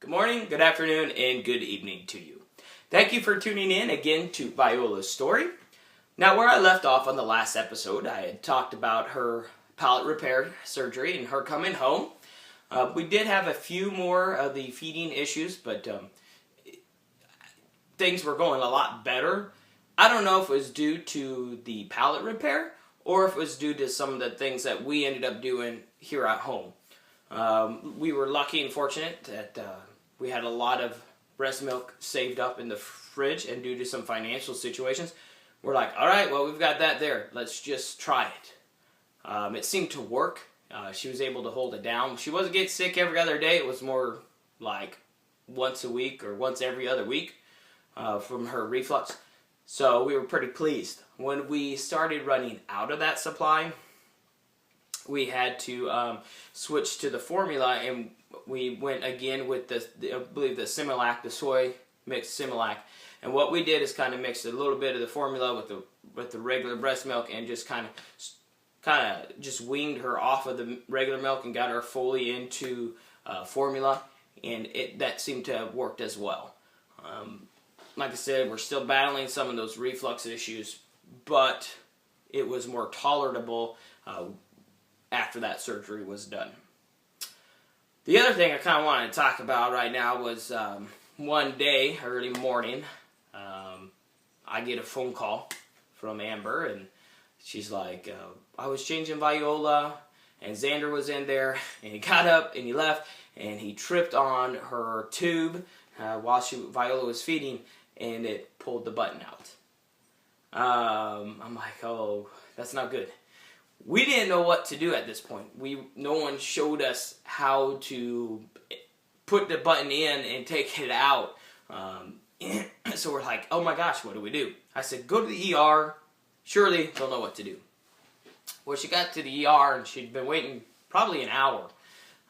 Good morning, good afternoon, and good evening to you. Thank you for tuning in again to Viola's story. Now, where I left off on the last episode, I had talked about her palate repair surgery and her coming home. We did have a few more of the feeding issues, but things were going a lot better. I don't know if it was due to the palate repair or if it was due to some of the things that we ended up doing here at home. We were lucky and fortunate that we had a lot of breast milk saved up in the fridge, and due to some financial situations, we're like, all right, well, we've got that there. Let's just try it. It seemed to work. She was able to hold it down. She wasn't getting sick every other day. It was more like once a week or once every other week from her reflux. So we were pretty pleased. When we started running out of that supply, we had to switch to the formula, and we went again with I believe the Similac, the soy mixed Similac. And what we did is kind of mix a little bit of the formula with the regular breast milk, and just kind of just weaned her off of the regular milk and got her fully into formula, and that seemed to have worked as well. Like I said, we're still battling some of those reflux issues, but it was more tolerable after that surgery was done. The other thing I kind of wanted to talk about right now was one day, early morning, I get a phone call from Amber, and she's like, I was changing Viola, and Xander was in there, and he got up, and he left, and he tripped on her tube while Viola was feeding, and it pulled the button out. I'm like, oh, that's not good. We didn't know what to do at this point. No one showed us how to put the button in and take it out. So we're like, oh my gosh, what do we do? I said, go to the ER. Surely they'll know what to do. Well, she got to the ER, and she'd been waiting probably an hour.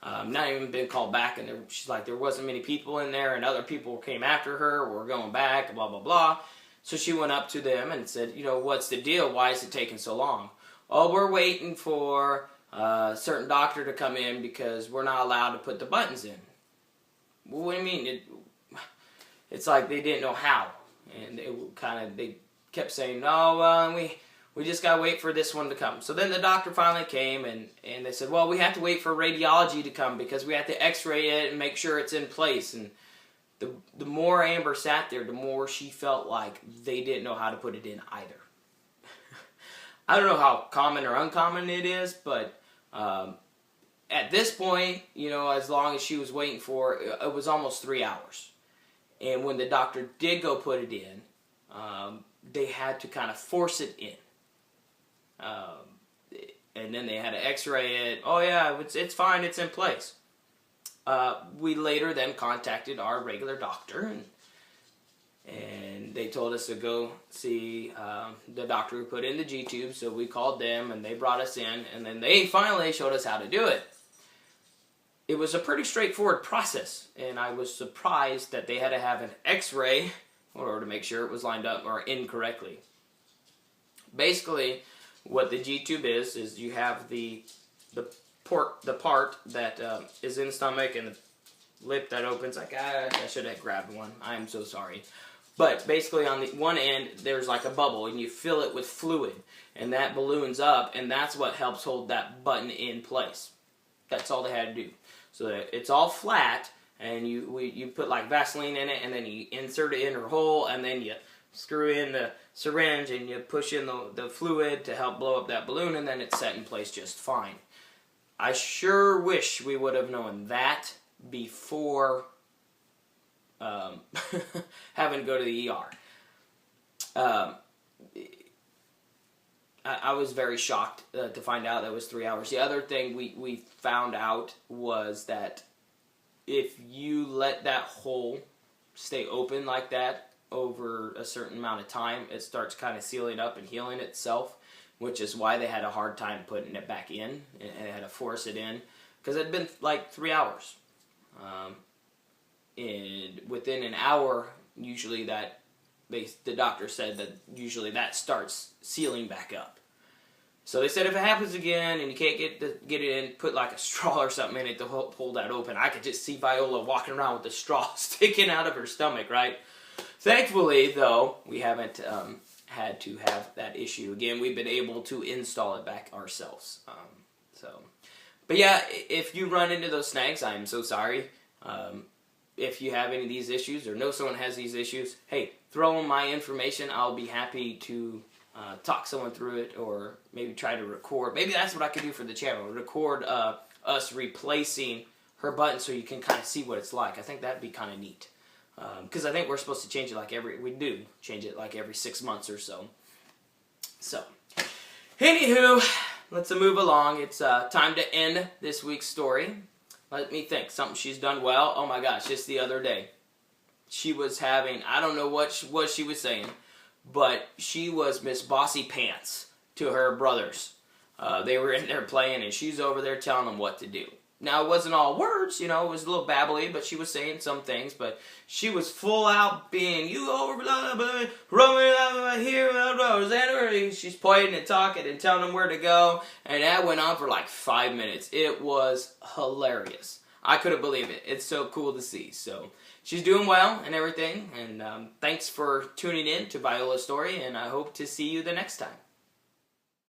Not even been called back, and she's like, there wasn't many people in there, and other people came after her, we're going back, blah, blah, blah. So she went up to them and said, what's the deal? Why is it taking so long? Oh, we're waiting for a certain doctor to come in because we're not allowed to put the buttons in. Well, what do you mean? It's like they didn't know how, and they kept saying, no, we just gotta wait for this one to come. So then the doctor finally came, and they said, well, we have to wait for radiology to come because we have to x-ray it and make sure it's in place. And the more Amber sat there, the more she felt like they didn't know how to put it in either. I don't know how common or uncommon it is, but at this point, as long as she was waiting for it was almost 3 hours. And when the doctor did go put it in, they had to kind of force it in. And then they had to x-ray it. Oh yeah, it's fine, it's in place. We later then contacted our regular doctor, and they told us to go see the doctor who put in the G-tube, so we called them, and they brought us in, and then they finally showed us how to do it. It was a pretty straightforward process, and I was surprised that they had to have an x-ray in order to make sure it was lined up or in correctly. Basically, what the G-tube is you have the part that is in the stomach and the lip that opens. Like, I should have grabbed one. I am so sorry. But basically on the one end, there's like a bubble, and you fill it with fluid, and that balloons up, and that's what helps hold that button in place. That's all they had to do. So that it's all flat, and you put like Vaseline in it, and then you insert it in her hole, and then you screw in the syringe, and you push in the fluid to help blow up that balloon, and then it's set in place just fine. I sure wish we would have known that before having to go to the ER. I was very shocked to find out that it was 3 hours. The other thing we found out was that if you let that hole stay open like that over a certain amount of time, it starts kind of sealing up and healing itself, which is why they had a hard time putting it back in, and they had to force it in, because it had been like 3 hours. And within an hour, usually the doctor said that usually that starts sealing back up. So they said if it happens again and you can't get it in, put like a straw or something in it to hold that open. I could just see Viola walking around with the straw sticking out of her stomach, right? Thankfully, though, we haven't had to have that issue again. We've been able to install it back ourselves. But yeah, if you run into those snags, I am so sorry. If you have any of these issues or know someone has these issues, hey, throw them my information. I'll be happy to talk someone through it, or maybe try to record. Maybe that's what I could do for the channel. Record us replacing her button so you can kind of see what it's like. I think that'd be kind of neat. Because I think we're supposed to change it we do change it like every 6 months or so. So, anywho, let's move along. It's time to end this week's story. Let me think. Something she's done well. Oh my gosh, just the other day. She was having, I don't know what she was saying, but she was Miss Bossy Pants to her brothers. They were in there playing, and she's over there telling them what to do. Now, it wasn't all words, you know, it was a little babbly, but she was saying some things, but she was full out being, you over, blah, blah, blah, here, blah, she's pointing and talking and telling them where to go, and that went on for like 5 minutes. It was hilarious. I couldn't believe it. It's so cool to see. So, she's doing well and everything, and thanks for tuning in to Viola's story, and I hope to see you the next time.